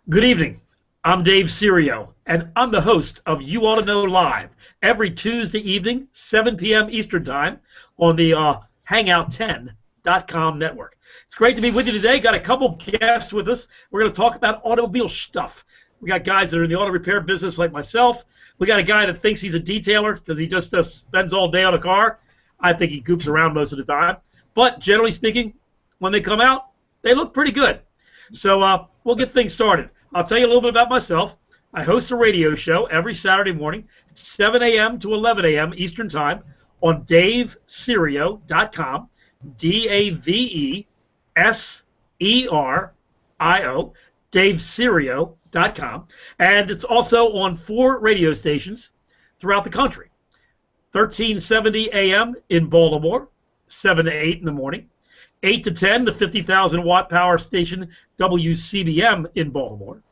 Good evening. I'm Dave Serio, and I'm the host of You Ought to Know Live every Tuesday evening, 7 p.m. Eastern Time on the Hangout10.com network. It's great to be with you today. Got a couple guests with us. We're going to talk about automobile stuff. We got guys that are in the auto repair business like myself. We got a guy that thinks he's a detailer because he just spends all day on a car. I think he goops around most of the time. But generally speaking, when they come out, they look pretty good. So we'll get things started. I'll tell you a little bit about myself. I host a radio show every Saturday morning, 7 a.m. to 11 a.m. Eastern Time on DaveSerio.com, DaveSerio, DaveSerio.com. And it's also on 4 radio stations throughout the country. 1370 a.m. in Baltimore, 7 to 8 in the morning. 8 to 10, the 50,000 watt power station WCBM in Baltimore.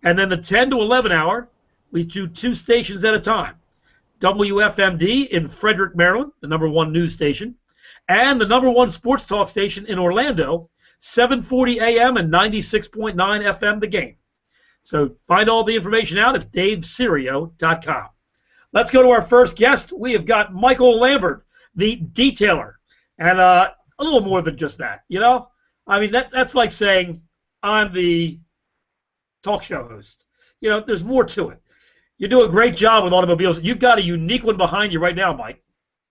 And then the 10 to 11 hour, we do 2 stations at a time. WFMD in Frederick, Maryland, the #1 news station, and the #1 sports talk station in Orlando, 740 AM and 96.9 FM The Game. So find all the information out at DaveSerio.com. Let's go to our first guest. We have got Michael Lambert, the detailer. And a little more than just that, you know? I mean, that's like saying I'm the talk show host. You know, there's more to it. You do a great job with automobiles. You've got a unique one behind you right now, Mike.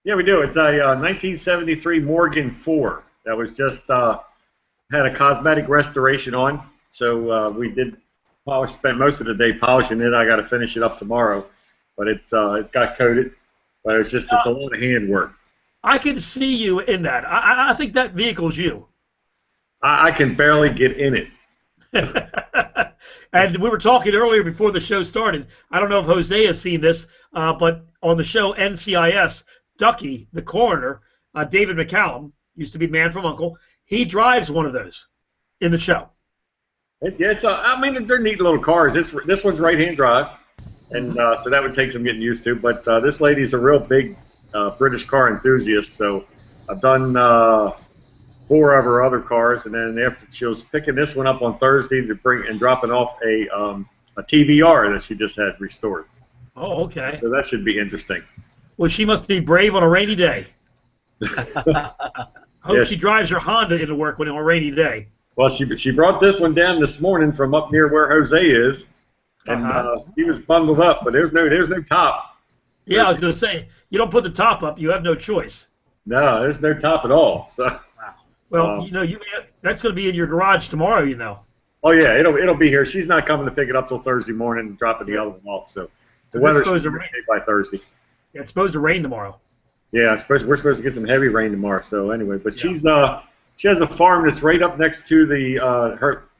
Yeah, we do. It's a 1973 Morgan 4 that was just had a cosmetic restoration on. So we did spent most of the day polishing it. I got to finish it up tomorrow, but it's got coated. But it's a lot of hand work. I can see you in that. I think that vehicle's you. I can barely get in it. And we were talking earlier before the show started. I don't know if Jose has seen this, but on the show NCIS, Ducky, the coroner, David McCallum, used to be Man from U.N.C.L.E., he drives one of those in the show. I mean, they're neat little cars. This one's right-hand drive, and so that would take some getting used to. But this lady's a real big British car enthusiast, so I've done 4 of her other cars, and then after she was picking this one up on Thursday to bring and dropping off a TBR that she just had restored. Oh, okay. So that should be interesting. Well, she must be brave on a rainy day. Hope Yes. she drives her Honda into work on a rainy day. Well, she brought this one down this morning from up near where Jose is, and he was bundled up, but there's no top. Yeah, I was going to say, you don't put the top up, you have no choice. No, there's no top at all. So. Well, you know, that's going to be in your garage tomorrow, you know. Oh yeah, it'll be here. She's not coming to pick it up till Thursday morning and dropping the other one off. So the weather's supposed to rain by Thursday. Yeah, it's supposed to rain tomorrow. Yeah, we're supposed to get some heavy rain tomorrow. So anyway, but she has a farm that's right up next to the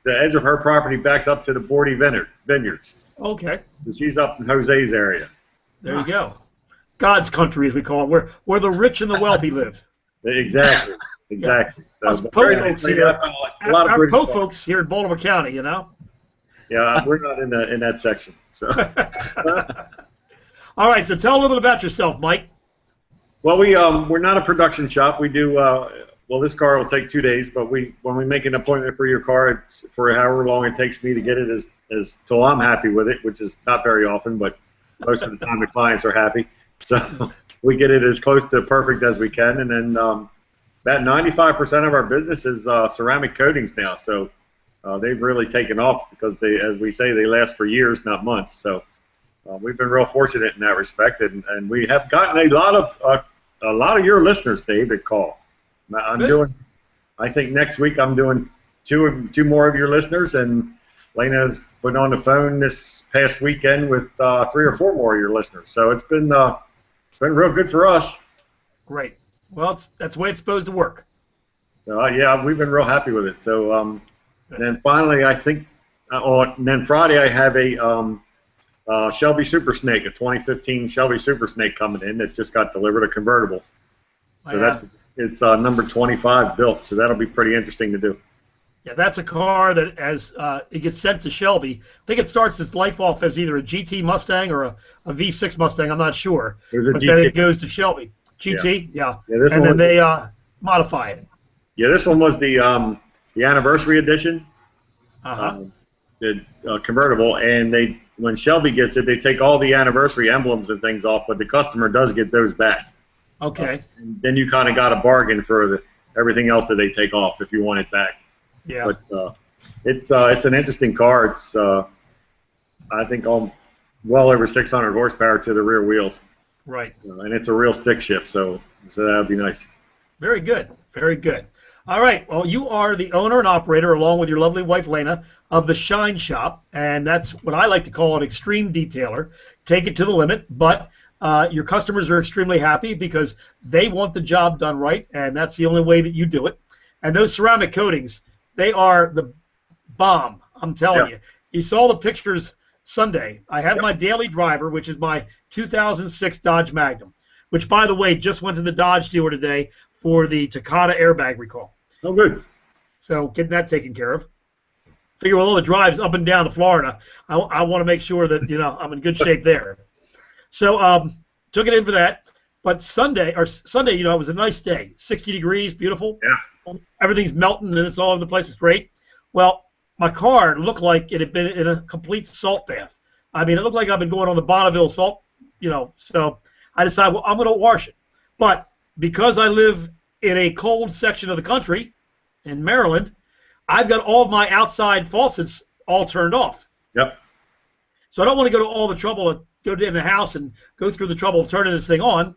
edge of her property backs up to the Bordy Vineyards. Okay. So she's up in Jose's area. There you go. God's country, as we call it, where the rich and the wealthy live. Exactly. Exactly. Yeah. So, Us po folks here, our po folks here in Baltimore County, you know. Yeah, we're not in that section. So. All right. So tell a little bit about yourself, Mike. Well, we're not a production shop. We do well. This car will take 2 days, but when we make an appointment for your car, it's for however long it takes me to get it as till I'm happy with it, which is not very often, but most of the time the clients are happy. So we get it as close to perfect as we can, and then about 95% of our business is ceramic coatings now. So they've really taken off because as we say, they last for years, not months. So we've been real fortunate in that respect, and we have gotten a lot of your listeners, Dave, that call. I think next week I'm doing two more of your listeners, and Lena's been on the phone this past weekend with 3 or 4 more of your listeners. So it's been real good for us. Great. Well, that's the way it's supposed to work. Yeah, we've been real happy with it. So then finally, I think, and then Friday I have a Shelby Super Snake, a 2015 Shelby Super Snake coming in that just got delivered, a convertible. So it's number 25 built, so that'll be pretty interesting to do. Yeah, that's a car that as it gets sent to Shelby, I think it starts its life off as either a GT Mustang or a V6 Mustang, I'm not sure. But then it goes to Shelby. GT, yeah. And then they modify it. Yeah, this one was the anniversary edition. Uh-huh. convertible, and when Shelby gets it, they take all the anniversary emblems and things off, but the customer does get those back. Okay. And then you kind of got a bargain for everything else that they take off if you want it back. Yeah. But it's an interesting car. It's I think well over 600 horsepower to the rear wheels. Right. And it's a real stick shift, so that would be nice. Very good. Very good. All right. Well, you are the owner and operator, along with your lovely wife, Lena, of the Shine Shop, and that's what I like to call an extreme detailer. Take it to the limit, but your customers are extremely happy because they want the job done right, and that's the only way that you do it. And those ceramic coatings, they are the bomb, I'm telling you. You saw the pictures Sunday. I have my daily driver, which is my 2006 Dodge Magnum, which, by the way, just went to the Dodge dealer today for the Takata airbag recall. Oh, good. So getting that taken care of. Figure with all the drives up and down to Florida, I want to make sure that I'm in good shape there. So took it in for that. But Sunday, it was a nice day. 60 degrees, beautiful. Yeah. Everything's melting and it's all over the place. It's great. Well, my car looked like it had been in a complete salt bath. I mean, it looked like I've been going on the Bonneville salt, So I decided, well, I'm going to wash it. But because I live in a cold section of the country, in Maryland, I've got all of my outside faucets all turned off. Yep. So I don't want to go to all the trouble of go in the house and go through the trouble of turning this thing on.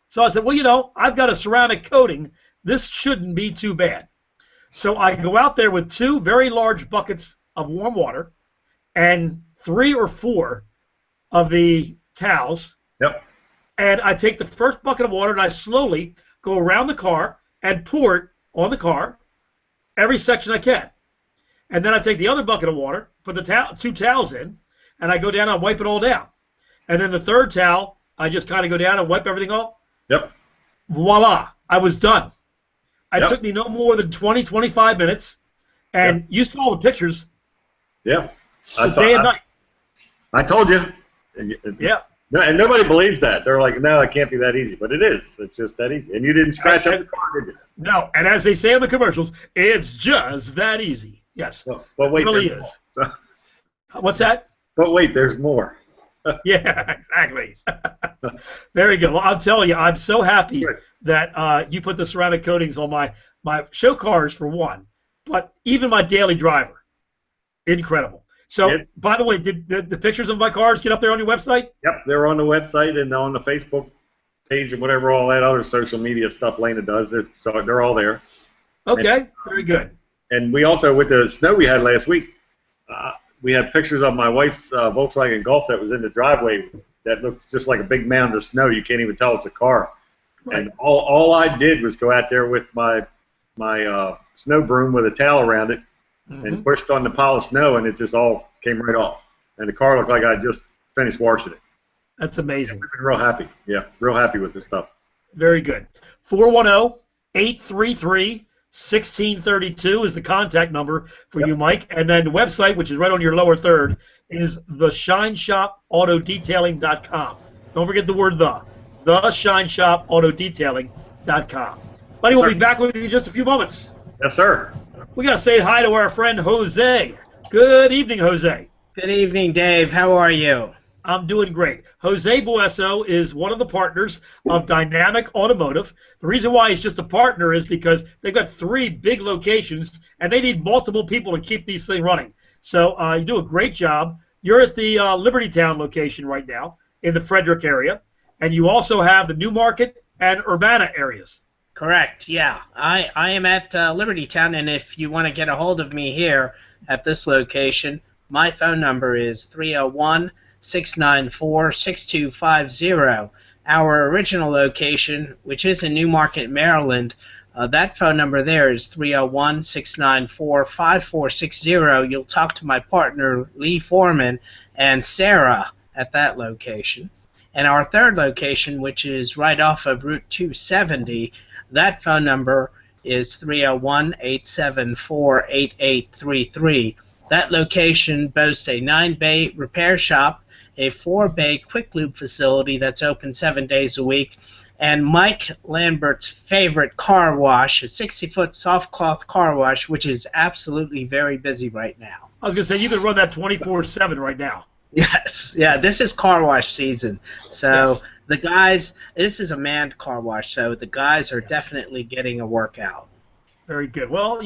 So I said, well, I've got a ceramic coating. This shouldn't be too bad. So I go out there with 2 very large buckets of warm water and 3 or 4 of the towels. Yep. And I take the first bucket of water and I slowly go around the car and pour it on the car, every section I can. And then I take the other bucket of water, put the 2 towels in, and I go down and wipe it all down. And then the third towel, I just kind of go down and wipe everything off. Yep. Voila, I was done. It took me no more than 20, 25 minutes, and you saw the pictures. Yeah. Day and night. I told you. Yeah. No, and nobody believes that. They're like, no, it can't be that easy. But it is. It's just that easy. And you didn't scratch up the car, did you? No. And as they say in the commercials, it's just that easy. Yes. But wait, it really is. So. What's that? But wait, there's more. Yeah, exactly. Very good. Well, I'll tell you, I'm so happy that you put the ceramic coatings on my show cars, for one, but even my daily driver. Incredible. So, by the way, did the pictures of my cars get up there on your website? Yep, they're on the website and on the Facebook page and whatever, all that other social media stuff Lena does. They're all there. Okay, very good. And we also, with the snow we had last week, we had pictures of my wife's Volkswagen Golf that was in the driveway that looked just like a big mound of snow. You can't even tell it's a car. Right. And all I did was go out there with my snow broom with a towel around it and pushed on the pile of snow, and it just all came right off. And the car looked like I just finished washing it. That's amazing. We've been real happy. Yeah, real happy with this stuff. Very good. 410-833-1632 is the contact number for you, Mike. And then the website, which is right on your lower third, is theshineshopAutoDetailing.com. Don't forget the word the. TheshineshopAutoDetailing.com. Buddy, we'll be back with you in just a few moments. Yes, sir. We got to say hi to our friend Jose. Good evening, Jose. Good evening, Dave. How are you? I'm doing great. Jose Bueso is one of the partners of Dynamic Automotive. The reason why he's just a partner is because they've got 3 big locations, and they need multiple people to keep these things running. So you do a great job. You're at the Libertytown location right now in the Frederick area, and you also have the Newmarket and Urbana areas. Correct, yeah. I am at Libertytown, and if you want to get a hold of me here at this location, my phone number is 301-694-6250. Our original location, which is in Newmarket, Maryland, that phone number there is 301-694-5460. You'll talk to my partner, Lee Foreman, and Sarah at that location. And our third location, which is right off of Route 270, that phone number is 301-874-8833. That location boasts a 9-bay repair shop, a 4-bay quick lube facility that's open 7 days a week, and Mike Lambert's favorite car wash, a 60-foot soft cloth car wash, which is absolutely very busy right now. I was going to say, you can run that 24/7 right now. Yes, yeah, this is car wash season. So Yes. the guys, this is a manned car wash, so the guys are Yeah. definitely getting a workout. Very good. Well,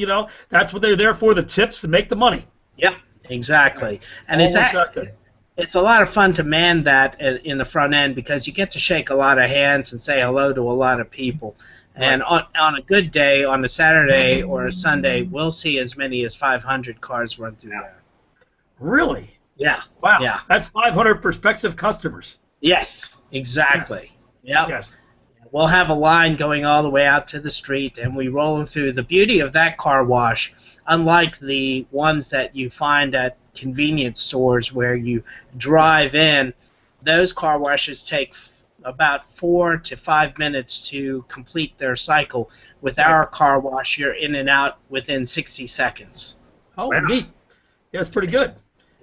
that's what they're there for, the tips to make the money. Yep, Yeah. exactly. And All works out good. it's a lot of fun to man that in the front end because you get to shake a lot of hands and say hello to a lot of people. And Right. on a good day, on a Saturday or a Sunday, we'll see as many as 500 cars run through there. Really? Yeah, Wow. yeah. That's 500 prospective customers. Yes, exactly. Yep. Yes. We'll have a line going all the way out to the street, and we roll them through. The beauty of that car wash, unlike the ones that you find at convenience stores where you drive in, those car washes take about 4 to 5 minutes to complete their cycle. With our car wash, you're in and out within 60 seconds. Oh, Wow. neat. Yeah, it's pretty good.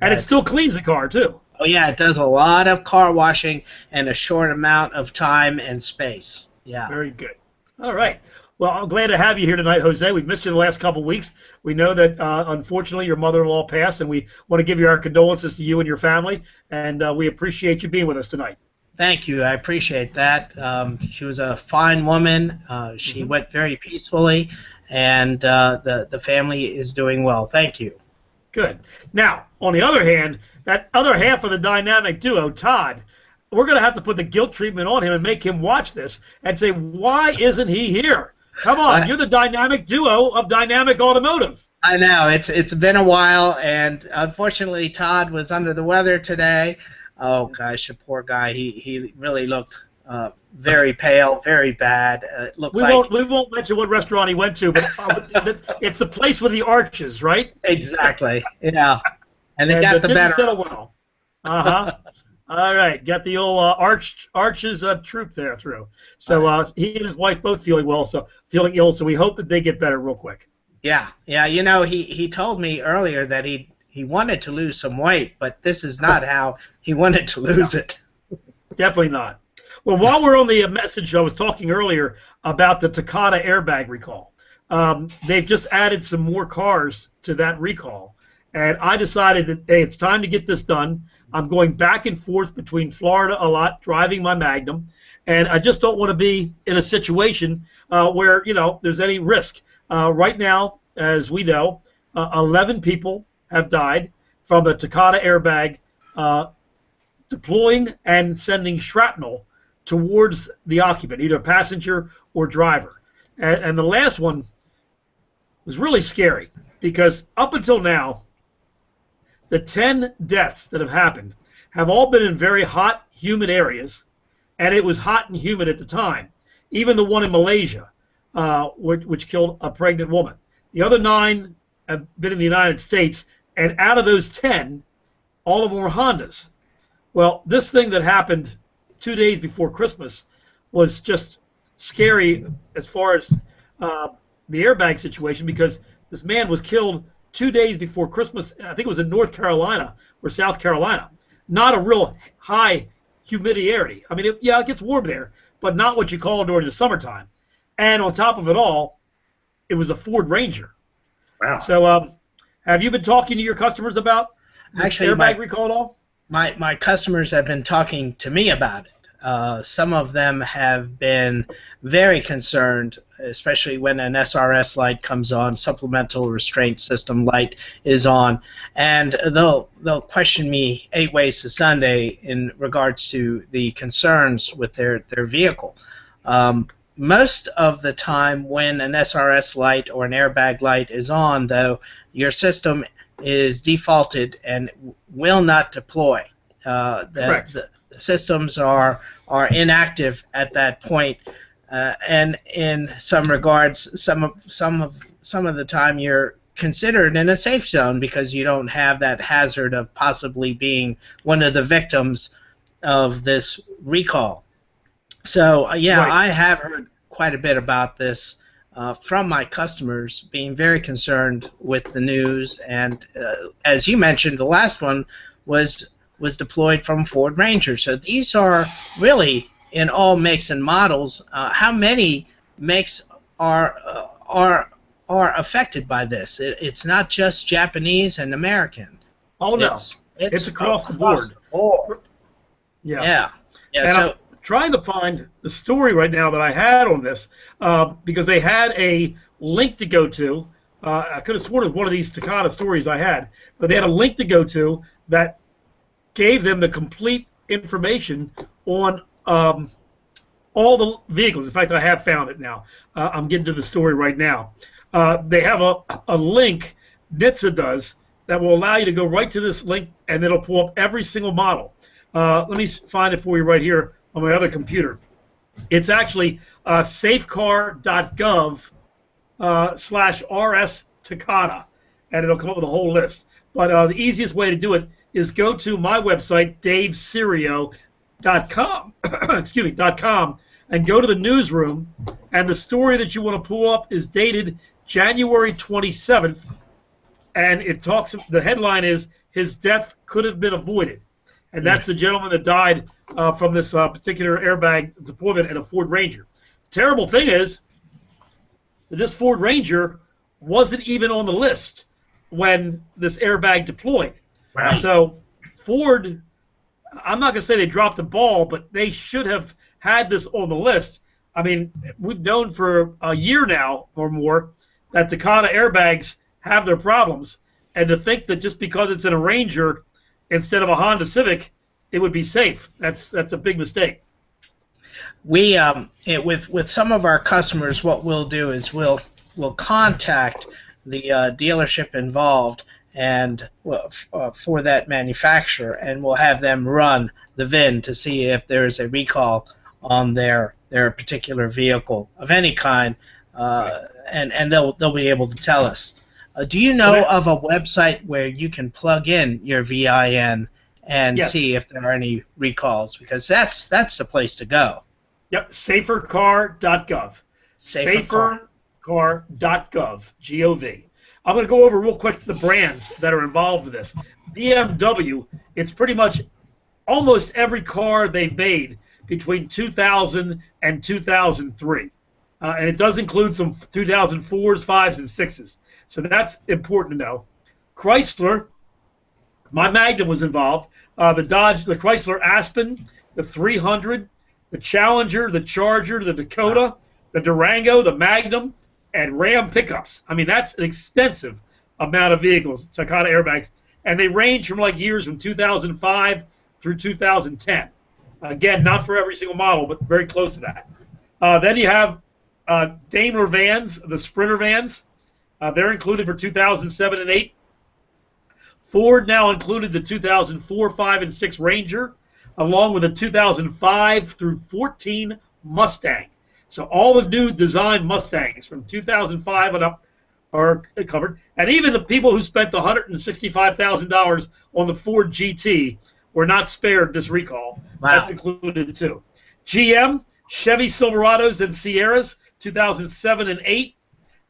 And it still cleans the car, too. Oh, yeah, it does a lot of car washing in a short amount of time and space. Yeah. Very good. All right. Well, I'm glad to have you here tonight, Jose. We've missed you the last couple of weeks. We know that, unfortunately, your mother-in-law passed, and we want to give you our condolences to you and your family, and we appreciate you being with us tonight. Thank you. I appreciate that. She was a fine woman. She went very peacefully, and the family is doing well. Thank you. Good. Now, on the other hand, that other half of the dynamic duo, Todd, we're going to have to put the guilt treatment on him and make him watch this and say, why isn't he here? Come on, you're the dynamic duo of Dynamic Automotive. I know. It's been a while, and unfortunately, Todd was under the weather today. Oh, gosh, the poor guy. He really looked very pale, very bad. It looked We won't mention what restaurant he went to, but it's the place with the arches, right? Exactly. Yeah. And they got the didn't better. settle well. All right, got the old arches troop there through. So he and his wife both feeling ill. So we hope that they get better real quick. Yeah. He told me earlier that he wanted to lose some weight, but this is not how he wanted to lose it. Definitely not. Well, while we're on the message, I was talking earlier about the Takata airbag recall. They've just added some more cars to that recall. And I decided that, hey, it's time to get this done. I'm going back and forth between Florida a lot, driving my Magnum. And I just don't want to be in a situation where, there's any risk. Right now, as we know, 11 people have died from a Takata airbag deploying and sending shrapnel towards the occupant, either passenger or driver. And the last one was really scary because up until now, the 10 deaths that have happened have all been in very hot, humid areas, and it was hot and humid at the time. Even the one in Malaysia, which killed a pregnant woman. The other 9 have been in the United States, and out of those 10, all of them were Hondas. Well, this thing that happened 2 days before Christmas was just scary as far as the airbag situation because this man was killed 2 days before Christmas. I think it was in North Carolina or South Carolina. Not a real high humidity. I mean, it gets warm there, but not what you call during the summertime. And on top of it all, it was a Ford Ranger. Wow. So have you been talking to your customers about this Actually, airbag recall at all? My customers have been talking to me about it. Some of them have been very concerned, especially when an SRS light comes on, supplemental restraint system light is on, and they'll question me 8 ways to Sunday in regards to the concerns with their vehicle. Most of the time when an SRS light or an airbag light is on, though, your system is defaulted and will not deploy. Correct. The systems are inactive at that point, and in some regards, some of the time you're considered in a safe zone because you don't have that hazard of possibly being one of the victims of this recall. So right. I have heard quite a bit about this from my customers being very concerned with the news, and as you mentioned, the last one was deployed from Ford Ranger. So these are really in all makes and models. How many makes are are affected by this. It's not just Japanese and American. Oh no, It's across the board. Yeah. Yeah. And So I'm trying to find the story right now that I had on this because they had a link to go to. I could have sworn it was one of these Takata stories I had, but they had a link to go to that gave them the complete information on all the vehicles. In fact, I have found it now. I'm getting to the story right now. They have a link, NHTSA does, that will allow you to go right to this link, and it'll pull up every single model. Let me find it for you right here on my other computer. It's actually safecar.gov /RS Takata, and it'll come up with a whole list. But the easiest way to do it is go to my website, daveserio.com, excuse me, .com, and go to the newsroom, and the story that you want to pull up is dated January 27th, and it talks. The headline is "His death could have been avoided," and that's the gentleman that died from this particular airbag deployment in a Ford Ranger. The terrible thing is that this Ford Ranger wasn't even on the list when this airbag deployed. Wow. So Ford, I'm not going to say they dropped the ball, but they should have had this on the list. I mean, we've known for a year now or more that Takata airbags have their problems, and to think that just because it's in a Ranger instead of a Honda Civic, it would be safe. That's a big mistake. We with some of our customers, what we'll do is we'll contact the dealership involved and for that manufacturer, and we'll have them run the VIN to see if there is a recall on their particular vehicle of any kind, and they'll be able to tell us. Do you know of a website where you can plug in your VIN and see if there are any recalls? Because that's the place to go. Yep, safercar.gov. Safercar.gov, G-O-V. I'm going to go over real quick the brands that are involved with this. BMW, it's pretty much almost every car they've made between 2000 and 2003. And it does include some 2004s, 5s, and 6s. So that's important to know. Chrysler, my Magnum was involved. The Chrysler Aspen, the 300, the Challenger, the Charger, the Dakota, the Durango, the Magnum, and Ram pickups. I mean, that's an extensive amount of vehicles, Takata airbags. And they range from like years from 2005 through 2010. Again, not for every single model, but very close to that. Then you have Daimler vans, the Sprinter vans. They're included for 2007 and 8. Ford now included the 2004, 5, and 6 Ranger, along with the 2005 through 14 Mustang. So all the new design Mustangs from 2005 and up are covered. And even the people who spent the $165,000 on the Ford GT were not spared this recall. Wow. That's included too. GM, Chevy Silverados and Sierras, 2007 and 8.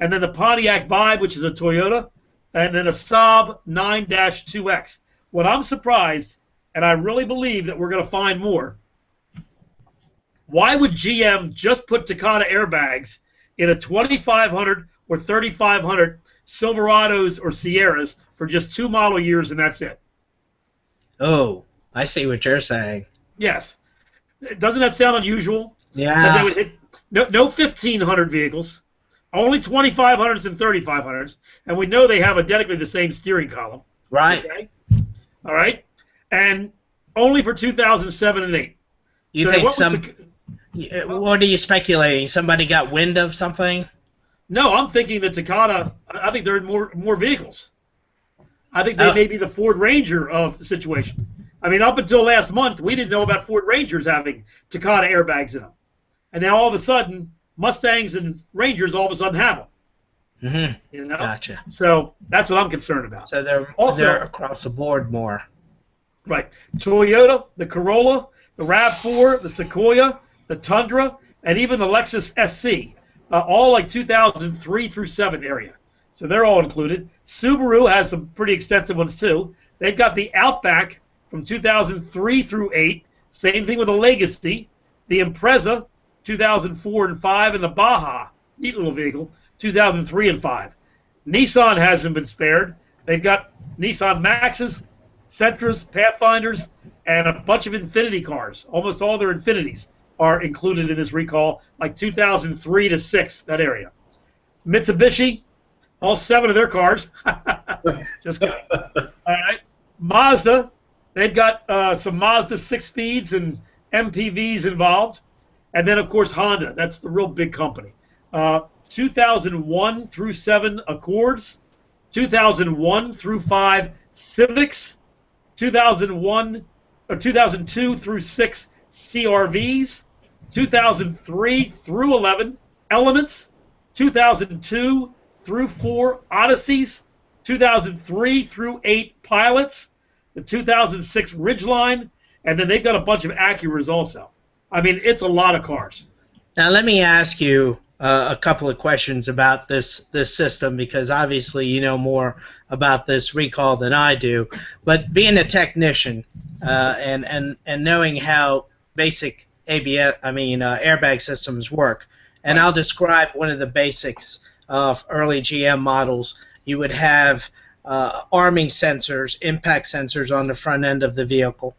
And then the Pontiac Vibe, which is a Toyota. And then a Saab 9-2X. What I'm surprised, and I really believe that we're going to find more, why would GM just put Takata airbags in a 2500 or 3500 Silverados or Sierras for just 2 model years and that's it? Oh, I see what you're saying. Yes. Doesn't that sound unusual? Yeah. That they would hit no 1500 vehicles, only 2500s and 3500s, and we know they have identically the same steering column. Right. Okay? All right? And only for 2007 and 8. You think what are you speculating? Somebody got wind of something? No, I'm thinking that Takata, I think there are more vehicles. I think they may be the Ford Ranger of the situation. I mean, up until last month, we didn't know about Ford Rangers having Takata airbags in them. And now all of a sudden, Mustangs and Rangers all of a sudden have them. Mm-hmm. You know? Gotcha. So that's what I'm concerned about. So they're across the board more. Right. Toyota, the Corolla, the RAV4, the Sequoia, the Tundra, and even the Lexus SC, all like 2003 through 7 area. So they're all included. Subaru has some pretty extensive ones too. They've got the Outback from 2003 through 8. Same thing with the Legacy, the Impreza, 2004 and 5, and the Baja, neat little vehicle, 2003 and 5. Nissan hasn't been spared. They've got Nissan Maxes, Sentras, Pathfinders, and a bunch of Infiniti cars. Almost all their Infinitis are included in this recall, like 2003 to 6, that area. Mitsubishi, all 7 of their cars. Just kidding. All right. Mazda, they've got some Mazda 6 speeds and MPVs involved. And then, of course, Honda. That's the real big company. 2001 through 7 Accords, 2001 through 5 Civics, 2002 through 6 CRVs, 2003 through 11 Elements, 2002 through 4 Odysseys, 2003 through 8 Pilots, the 2006 Ridgeline, and then they've got a bunch of Acuras also. I mean, it's a lot of cars. Now, let me ask you a couple of questions about this system, because obviously you know more about this recall than I do. But being a technician and knowing how basic airbag systems work, and I'll describe one of the basics of early GM models. You would have arming sensors, impact sensors on the front end of the vehicle.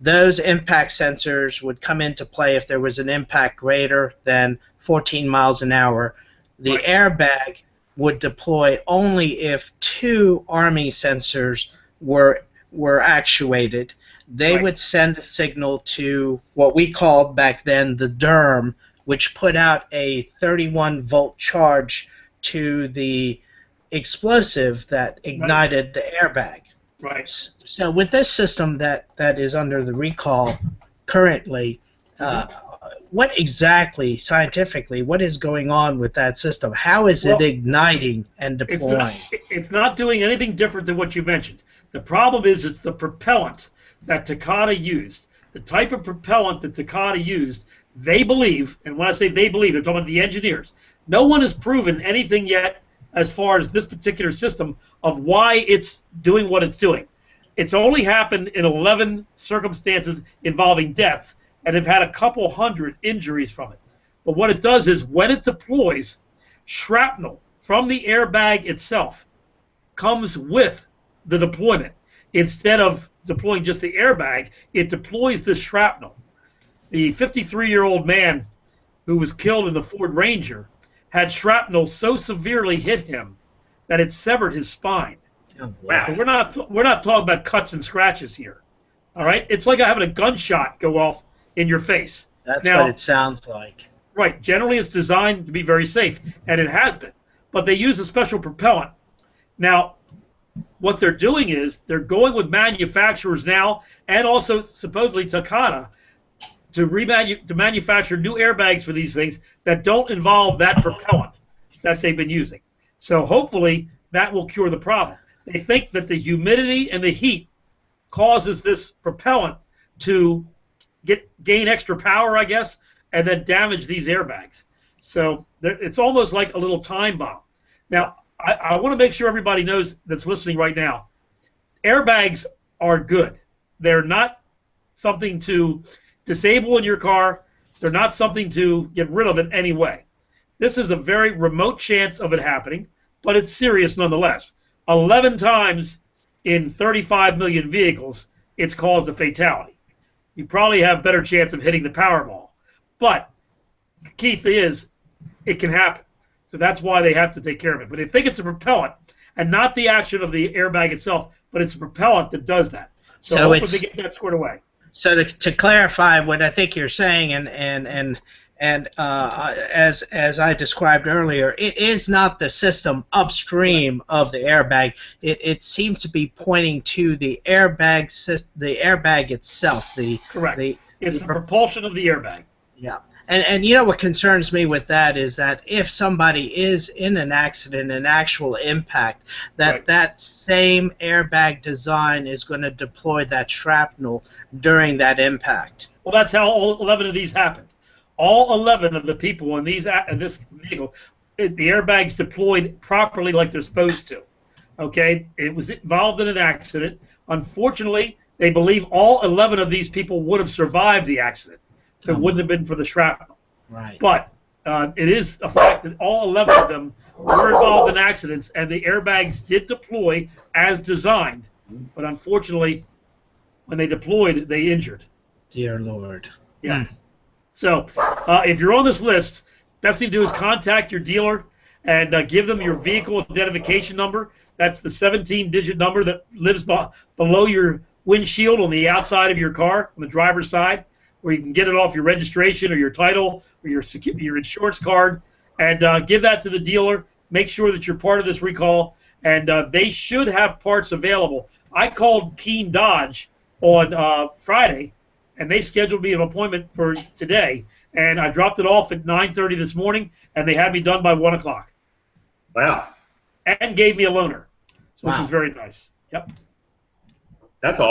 Those impact sensors would come into play if there was an impact greater than 14 miles an hour. The airbag would deploy only if 2 arming sensors were actuated. They would send a signal to what we called back then the DERM, which put out a 31-volt charge to the explosive that ignited the airbag. Right. So with this system that is under the recall currently, what exactly, scientifically, what is going on with that system? How is it igniting and deploying? It's not doing anything different than what you mentioned. The problem is it's the propellant that Takata used. The type of propellant that Takata used, they believe, and when I say they believe, they're talking about the engineers. No one has proven anything yet as far as this particular system of why it's doing what it's doing. It's only happened in 11 circumstances involving deaths, and they've had a couple hundred injuries from it. But what it does is when it deploys, shrapnel from the airbag itself comes with the deployment. Instead of deploying just the airbag, it deploys the shrapnel. The 53-year-old man who was killed in the Ford Ranger had shrapnel so severely hit him that it severed his spine. Oh, wow. So we're not talking about cuts and scratches here. All right, it's like having a gunshot go off in your face. That's now, what it sounds like. Right. Generally, it's designed to be very safe, and it has been. But they use a special propellant. Now, what they're doing is they're going with manufacturers now, and also supposedly Takata, to manufacture new airbags for these things that don't involve that propellant that they've been using. So hopefully that will cure the problem. They think that the humidity and the heat causes this propellant to gain extra power, I guess, and then damage these airbags. So it's almost like a little time bomb. Now, I want to make sure everybody knows that's listening right now, airbags are good. They're not something to disable in your car. They're not something to get rid of in any way. This is a very remote chance of it happening, but it's serious nonetheless. 11 times in 35 million vehicles, it's caused a fatality. You probably have better chance of hitting the Powerball. But the key thing is, it can happen. So that's why they have to take care of it. But they think it's a propellant, and not the action of the airbag itself, but it's a propellant that does that. So hopefully they get that squared away. So to clarify what I think you're saying, and as I described earlier, it is not the system upstream of the airbag. It seems to be pointing to the airbag itself. Correct. It's the propulsion of the airbag. Yeah. And you know what concerns me with that is that if somebody is in an accident, an actual impact, that same airbag design is going to deploy that shrapnel during that impact. Well, that's how all 11 of these happened. All 11 of the people in this vehicle, the airbags deployed properly like they're supposed to. Okay? It was involved in an accident. Unfortunately, they believe all 11 of these people would have survived the accident. So it wouldn't have been for the shrapnel. Right. But it is a fact that all 11 of them were involved in accidents, and the airbags did deploy as designed. But unfortunately, when they deployed, they injured. Dear Lord. Yeah. So if you're on this list, best thing to do is contact your dealer and give them your vehicle identification number. That's the 17-digit number that lives below your windshield on the outside of your car, on the driver's side, where you can get it off your registration or your title or your insurance card, and give that to the dealer. Make sure that you're part of this recall, and they should have parts available. I called Keene Dodge on Friday, and they scheduled me an appointment for today, and I dropped it off at 9:30 this morning, and they had me done by 1 o'clock. Wow. And gave me a loaner, which Wow. was very nice. Yep. That's an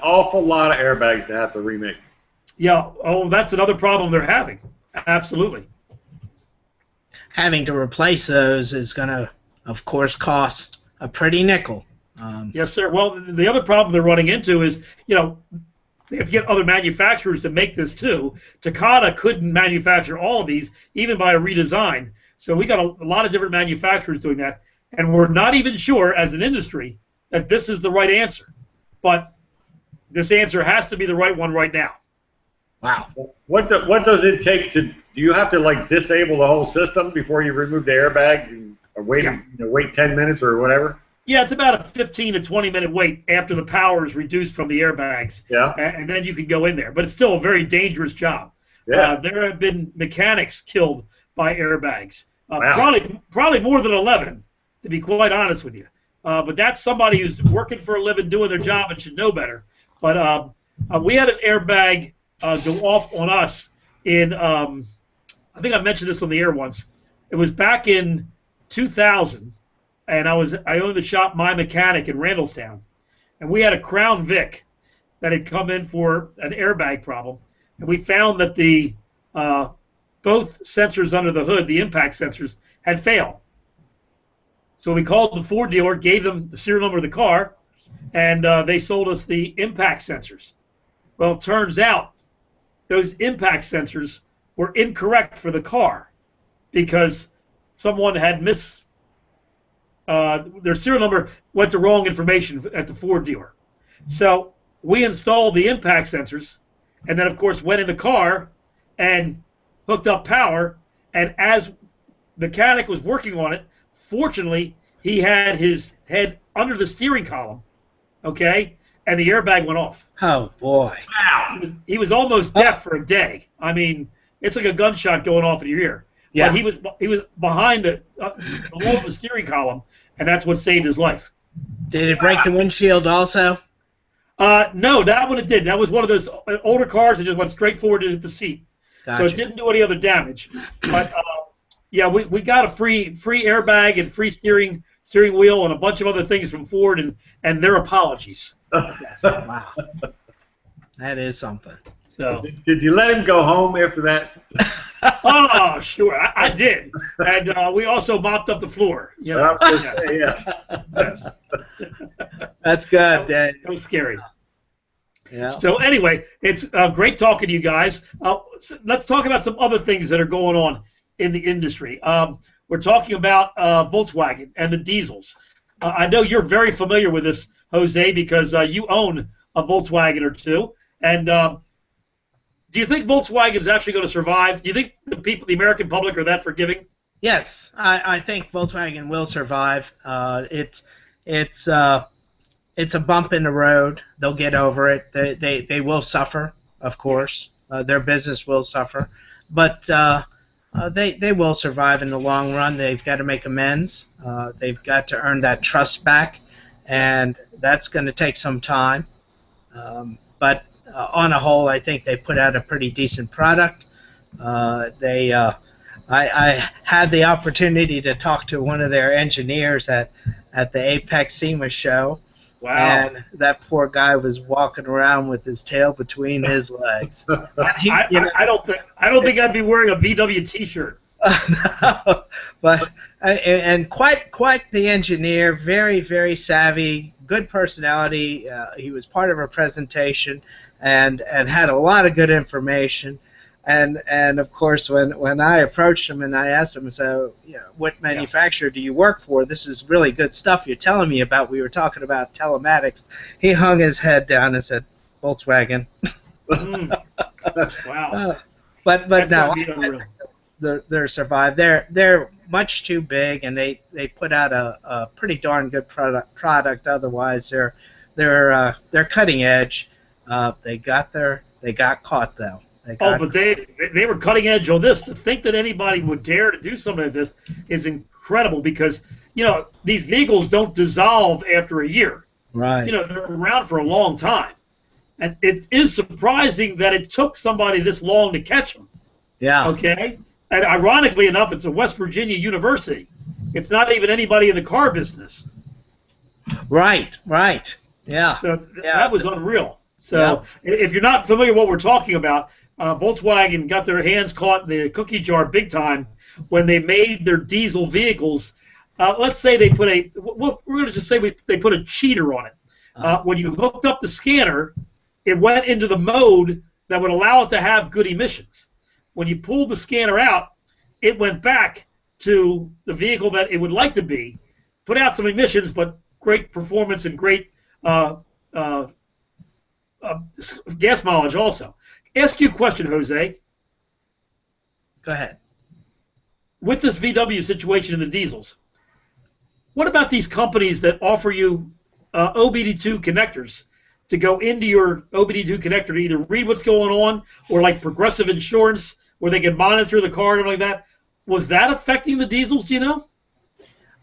awful lot of airbags to have to remake. Yeah. Oh, that's another problem they're having. Absolutely. Having to replace those is going to, of course, cost a pretty nickel. Yes, sir. Well, the other problem they're running into is, they have to get other manufacturers to make this too. Takata couldn't manufacture all of these, even by a redesign. So we got a lot of different manufacturers doing that, and we're not even sure, as an industry, that this is the right answer. But this answer has to be the right one right now. Wow. What does it take to? Do you have to disable the whole system before you remove the airbag, or wait 10 minutes or whatever? Yeah, it's about a 15 to 20-minute wait after the power is reduced from the airbags. Yeah. And then you can go in there. But it's still a very dangerous job. Yeah. There have been mechanics killed by airbags. Wow. Probably more than 11, to be quite honest with you. But that's somebody who's working for a living, doing their job, and should know better. But we had an airbag go off on us in, I think I mentioned this on the air once. It was back in 2000. And I owned the shop My Mechanic in Randallstown, and we had a Crown Vic that had come in for an airbag problem, and we found that the both sensors under the hood, the impact sensors, had failed. So we called the Ford dealer, gave them the serial number of the car, and they sold us the impact sensors. Well, it turns out those impact sensors were incorrect for the car because someone had their serial number went to wrong information at the Ford dealer. So we installed the impact sensors, and then, of course, went in the car and hooked up power. And as mechanic was working on it, fortunately, he had his head under the steering column, okay, and the airbag went off. Oh, boy. Wow. He was almost deaf for a day. I mean, it's like a gunshot going off in your ear. Yeah. But he was behind below the steering column, and that's what saved his life. Did it break the windshield also? No, that one it did. That was one of those older cars that just went straight forward into the seat. Gotcha. So it didn't do any other damage. But yeah, we got a free airbag and free steering wheel and a bunch of other things from Ford, and their apologies. Wow. That is something. So Did you let him go home after that? oh, sure, I did, and we also mopped up the floor. You know, Yeah. That's good, Dave. That was scary. Yeah. So anyway, it's great talking to you guys. Let's talk about some other things that are going on in the industry. We're talking about Volkswagen and the diesels. I know you're very familiar with this, Jose, because you own a Volkswagen or two. And do you think Volkswagen is actually going to survive? Do you think the American public are that forgiving? Yes, I think Volkswagen will survive. It's a bump in the road. They'll get over it. They will suffer, of course. Their business will suffer, but they will survive in the long run. They've got to make amends. They've got to earn that trust back, and that's going to take some time. But on a whole, I think they put out a pretty decent product. I had the opportunity to talk to one of their engineers at the Apex SEMA show. Wow. And that poor guy was walking around with his tail between his legs. I don't think I'd be wearing a VW T-shirt. No, but and quite the engineer, very, very savvy, good personality. He was part of a presentation and had a lot of good information. And of course, when I approached him and I asked him, so what manufacturer do you work for? This is really good stuff you're telling me about. We were talking about telematics. He hung his head down and said, Volkswagen. Mm. Wow. But That's no, gotta be unreal. they're survived. They're much too big, and they put out a pretty darn good product. Otherwise, they're cutting edge. They got caught though. But they were cutting edge on this. To think that anybody would dare to do something like this is incredible, because these vehicles don't dissolve after a year. Right. They're around for a long time, and it is surprising that it took somebody this long to catch them. Yeah. Okay. And ironically enough, it's a West Virginia university. It's not even anybody in the car business. Right. Yeah. So that was unreal. So if you're not familiar with what we're talking about, Volkswagen got their hands caught in the cookie jar big time when they made their diesel vehicles. Let's say they put we're going to just say they put a cheater on it. When you hooked up the scanner, it went into the mode that would allow it to have good emissions. When you pulled the scanner out, it went back to the vehicle that it would like to be, put out some emissions, but great performance and great gas mileage also. Ask you a question, Jose. Go ahead. With this VW situation in the diesels, what about these companies that offer you OBD2 connectors to go into your OBD2 connector to either read what's going on, or like Progressive Insurance, where they can monitor the car and like that? Was that affecting the diesels, do you know?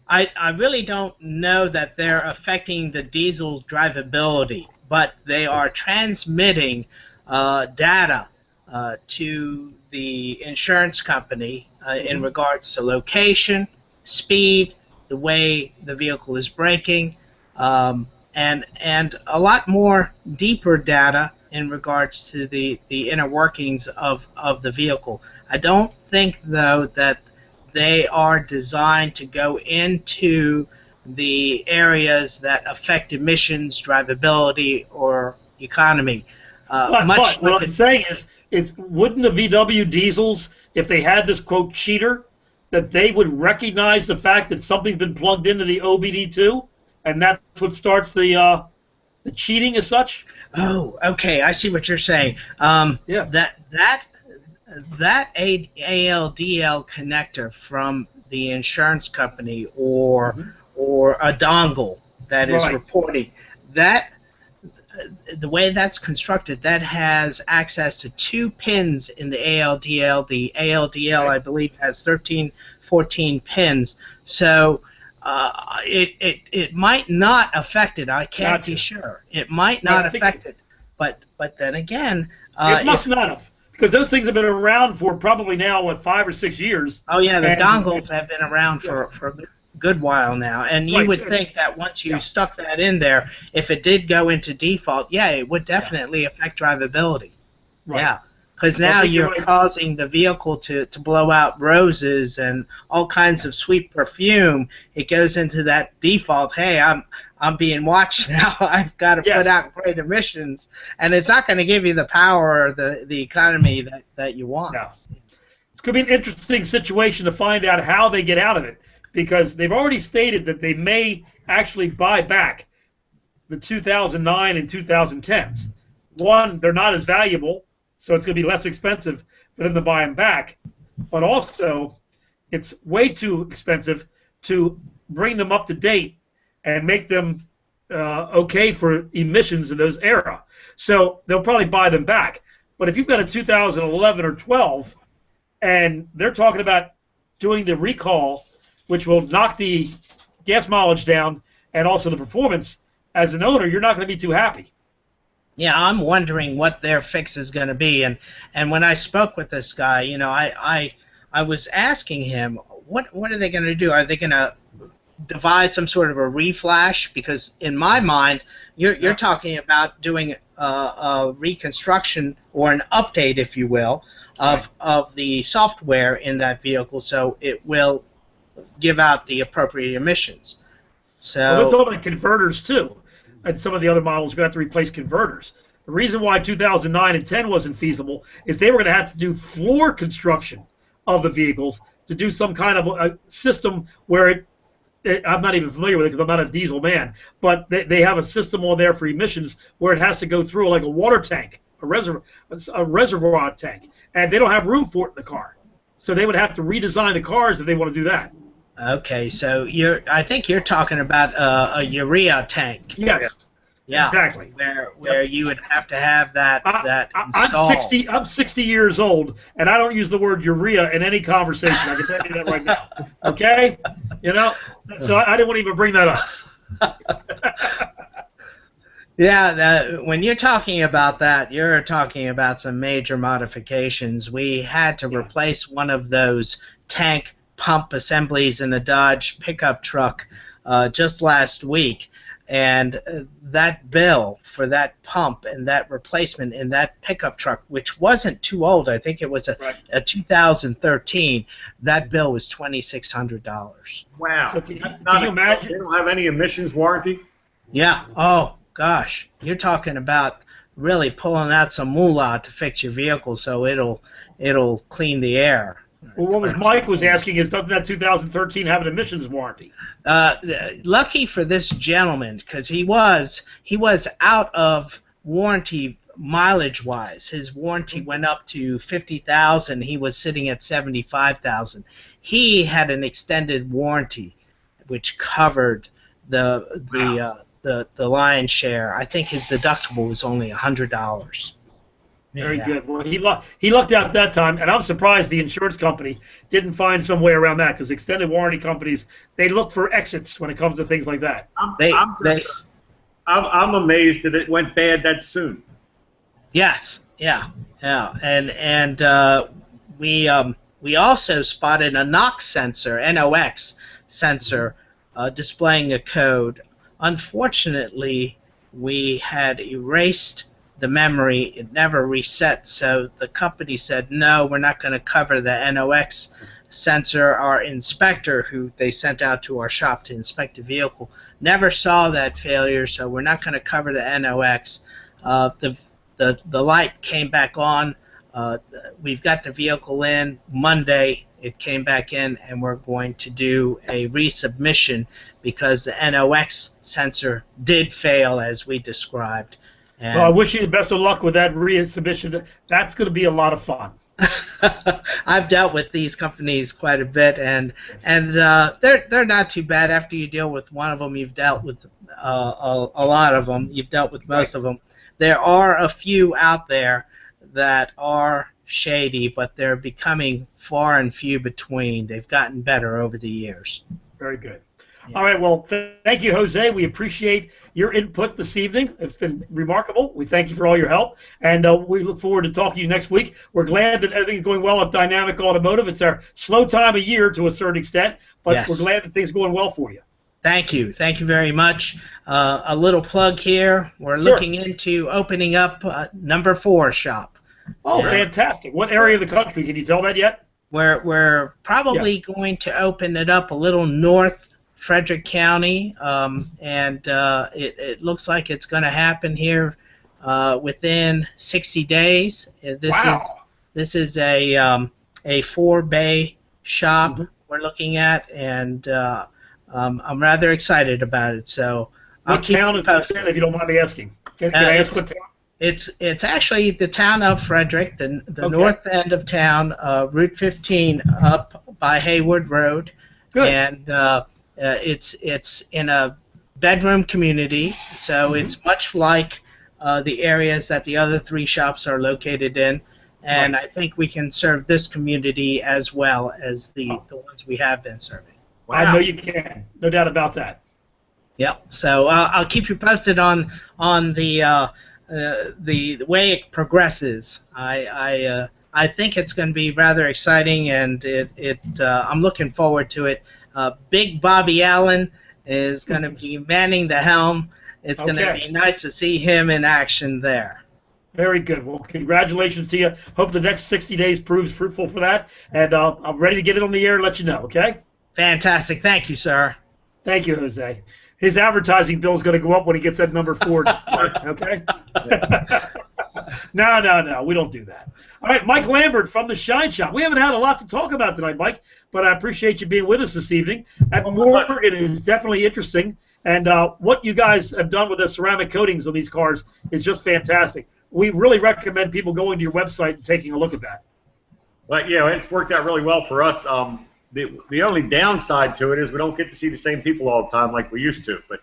I really don't know that they're affecting the diesel's drivability, but they are transmitting data to the insurance company in regards to location, speed, the way the vehicle is braking, and a lot more deeper data in regards to the inner workings of the vehicle. I don't think, though, that they are designed to go into the areas that affect emissions, drivability, or economy. But what I'm saying is wouldn't the VW diesels, if they had this quote cheater, that they would recognize the fact that something's been plugged into the OBD2, and that's what starts the cheating as such? Oh, okay, I see what you're saying. That ALDL connector from the insurance company, or a dongle that is reporting, that the way that's constructed, that has access to 2 pins in the ALDL. The ALDL, I believe, has 14 pins. So it might not affect it. I can't be sure. It might not affect it. But then again, it must not have. Because those things have been around for probably now, 5 or 6 years. Oh, yeah, the dongles have been around for a good while now. And you would think that once you stuck that in there, if it did go into default, it would definitely affect drivability. Right. Yeah, because now you're causing the vehicle to blow out roses and all kinds of sweet perfume. It goes into that default, hey, I'm being watched now. I've got to put out great emissions, and it's not going to give you the power or the economy that you want. No. It's going to be an interesting situation to find out how they get out of it, because they've already stated that they may actually buy back the 2009 and 2010s. One, they're not as valuable, so it's going to be less expensive for them to buy them back. But also, it's way too expensive to bring them up to date and make them okay for emissions in those era. So they'll probably buy them back. But if you've got a 2011 or 12, and they're talking about doing the recall, which will knock the gas mileage down and also the performance, as an owner, you're not going to be too happy. Yeah, I'm wondering what their fix is going to be. And when I spoke with this guy, I was asking him, what are they going to do? Are they going to devise some sort of a reflash? Because in my mind, you're talking about doing a reconstruction or an update, if you will, of the software in that vehicle, so it will give out the appropriate emissions. So they're talking about converters too, and some of the other models are going to have to replace converters. The reason why 2009 and 10 wasn't feasible is they were going to have to do floor construction of the vehicles to do some kind of a system where I'm not even familiar with it because I'm not a diesel man, but they have a system on there for emissions where it has to go through like a water tank, a reservoir tank, and they don't have room for it in the car. So they would have to redesign the cars if they want to do that. Okay, so I think you're talking about a urea tank. Yes. Yeah, exactly. Where you would have to have that installed. I'm 60 years old, and I don't use the word urea in any conversation. I can tell you that right now. Okay, so I didn't want to even bring that up. Yeah, when you're talking about that, you're talking about some major modifications. We had to replace one of those tank pump assemblies in a Dodge pickup truck just last week. And that bill for that pump and that replacement in that pickup truck, which wasn't too old, I think it was a 2013, that bill was $2,600. Wow. So can you imagine? They don't have any emissions warranty? Yeah. Oh, gosh. You're talking about really pulling out some moolah to fix your vehicle so it'll clean the air. Well, what Mike was asking is, doesn't that 2013 have an emissions warranty? Lucky for this gentleman, because he was out of warranty mileage-wise. His warranty went up to 50,000. He was sitting at 75,000. He had an extended warranty, which covered the lion's share. I think his deductible was only $100. Very good. Well, he lucked out that time, and I'm surprised the insurance company didn't find some way around that, because extended warranty companies, they look for exits when it comes to things like that. I'm amazed that it went bad that soon. Yes, yeah, and we also spotted a NOx sensor displaying a code. Unfortunately, we had erased the memory. It never reset, so the company said, no, we're not going to cover the NOx sensor. Our inspector, who they sent out to our shop to inspect the vehicle, never saw that failure, so we're not going to cover the NOx. The light came back on. We've got the vehicle in. Monday it came back in, and we're going to do a resubmission because the NOx sensor did fail as we described. And well, I wish you the best of luck with that resubmission. That's going to be a lot of fun. I've dealt with these companies quite a bit, and they're not too bad. After you deal with one of them, you've dealt with a lot of them. You've dealt with most of them. There are a few out there that are shady, but they're becoming far and few between. They've gotten better over the years. Very good. Yeah. All right, well, thank you, Jose. We appreciate your input this evening. It's been remarkable. We thank you for all your help, and we look forward to talking to you next week. We're glad that everything's going well at Dynamic Automotive. It's our slow time of year to a certain extent, but yes, we're glad that things are going well for you. Thank you. Thank you very much. A little plug here. We're looking into opening up number 4 shop. Oh, fantastic. What area of the country? Can you tell that yet? We're probably going to open it up a little north Frederick County, and it looks like it's going to happen here within 60 days. This is a 4-bay shop we're looking at, and I'm rather excited about it. So what town is this in, if you don't mind me asking? Can I ask what town? It's actually the town of Frederick, the north end of town, Route 15 up by Hayward Road. Good. And it's in a bedroom community, so it's much like the areas that the other 3 shops are located in, and I think we can serve this community as well as the ones we have been serving. Wow. I know you can, no doubt about that. Yep. So I'll keep you posted on the way it progresses. I think it's going to be rather exciting, and I'm looking forward to it. Big Bobby Allen is going to be manning the helm. It's going to be nice to see him in action there. Very good. Well, congratulations to you. Hope the next 60 days proves fruitful for that, and I'm ready to get it on the air and let you know, okay? Fantastic. Thank you, sir. Thank you, Jose. his advertising bill is going to go up when he gets that number 4. Okay? No, we don't do that. All right, Mike Lambert from the Shine Shop. We haven't had a lot to talk about tonight, Mike, but I appreciate you being with us this evening. At Morgan is definitely interesting, and what you guys have done with the ceramic coatings on these cars is just fantastic. We really recommend people going to your website and taking a look at that. Well, yeah, it's worked out really well for us. The only downside to it is we don't get to see the same people all the time like we used to, but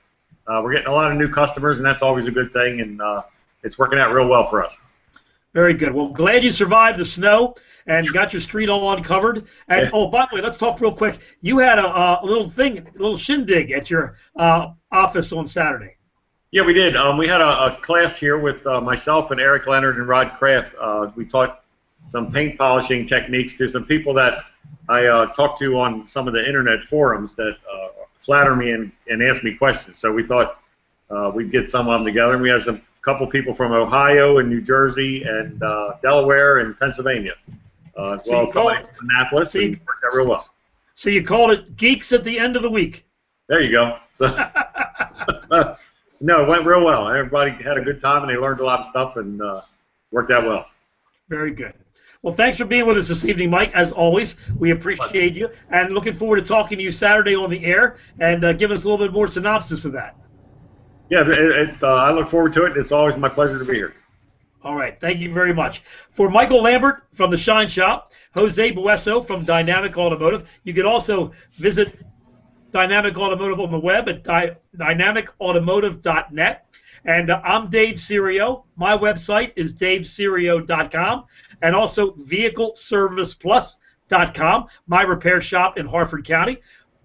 we're getting a lot of new customers, and that's always a good thing, and it's working out real well for us. Very good. Well, glad you survived the snow and got your street all uncovered. And Yeah. oh, by the way, let's talk real quick. You had a little shindig at your office on Saturday. Yeah, we did. We had a class here with myself and Eric Leonard and Rod Kraft. We taught some paint polishing techniques to some people that I talked to on some of the internet forums that flatter me and ask me questions. So we thought we'd get some of them together. And we had a couple people from Ohio and New Jersey and Delaware and Pennsylvania, as well as somebody from Annapolis, and it worked out real well. So you called it Geeks at the End of the Week. There you go. So, no, it went real well. Everybody had a good time, and they learned a lot of stuff, and worked out well. Very good. Well, thanks for being with us this evening, Mike. As always, we appreciate you, and looking forward to talking to you Saturday on the air, and give us a little bit more synopsis of that. Yeah, I look forward to it. It's always my pleasure to be here. All right, thank you very much. For Michael Lambert from the Shine Shop, Jose Bueso from Dynamic Automotive, you can also visit Dynamic Automotive on the web at dynamicautomotive.net. And I'm Dave Serio. My website is daveserio.com, and also vehicleserviceplus.com, my repair shop in Harford County.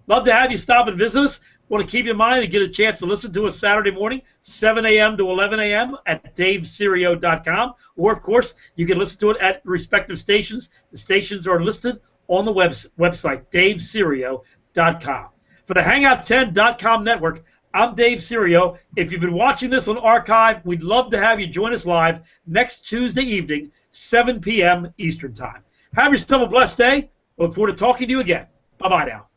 Love to have you stop and visit us. Want to keep in mind and get a chance to listen to us Saturday morning, 7 a.m. to 11 a.m. at daveserio.com. Or, of course, you can listen to it at respective stations. The stations are listed on the website, daveserio.com. For the Hangout10.com network, I'm Dave Serio. If you've been watching this on archive, we'd love to have you join us live next Tuesday evening, 7 p.m. Eastern Time. Have yourself a blessed day. Look forward to talking to you again. Bye-bye now.